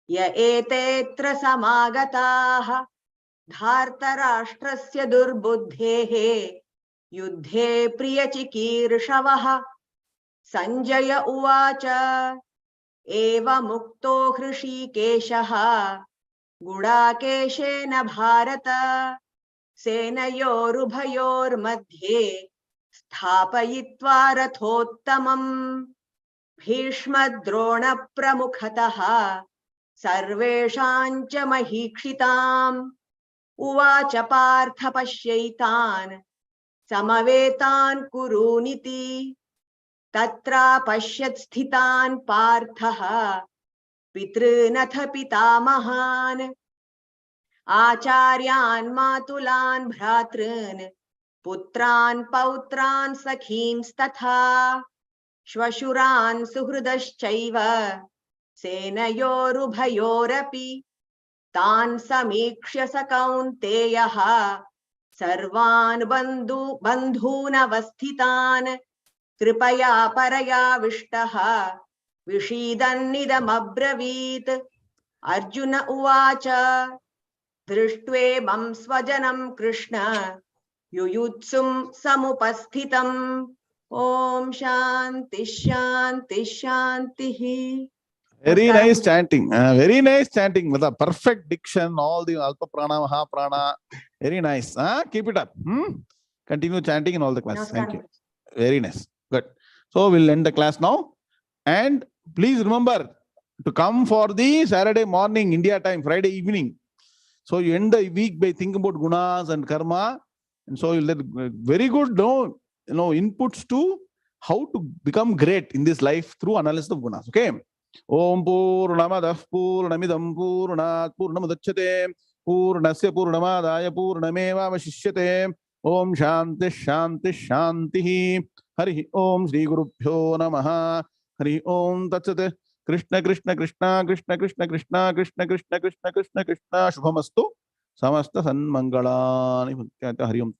Ya Etetra Samagataha Dhartarashtrasya Durbuddhehe Yuddhe Priyachikirshavaha Sanjaya Uvacha Eva Mukto Hrishikeshaha Gudakeshena Bharata Senayorubhayor Madhye Sthapayitva Rathottamam Bhishma Drona Pramukhataha Sarveshancha Mahikshitam Uvacha Partha Pashyaitan Samavetan Kuruniti Tatra Pashyat Sthitan Parthaha Pitrunatha Pitamahan Acharyan Matulan Bhratrun Putran Pautran Sakhim Statha Shvashuran Suhrudaschaiva Senayorubhayorapi Tan Samikshya Sakaunteyaha Sarvan Bandhuna Vasthitan Kripaya Paraya Vishtaha Vishidan Nidamabravit Arjuna Uvacha Drishtve Mam Swajanam Krishna Yuyutsum Samupasthitam Om Shanti Shanti Shanti. Very nice chanting. Very nice chanting with a perfect diction. All the Alpa Prana, Maha Prana. Very nice. Keep it up. Continue chanting in all the classes. Thank you. Very nice. Good. So we'll end the class now. And please remember to come for the Saturday morning, India time, Friday evening. So you end the week by thinking about gunas and karma. And so you'll get very good inputs to how to become great in this life through analysis of gunas. Okay. Om Purnamadah Purnamidam Purnat Purnamadachyate Purnasya Purnamadaya Purnameva Vashishyate Om Shanti Shanti Shanti Hari Om Sri Gurubhyo Namaha Hari Om Tatsate Krishna Krishna Krishna Krishna Krishna Krishna Krishna Krishna Krishna Krishna Krishna Shubhamastu Samasta Sanmangalani Hari Om.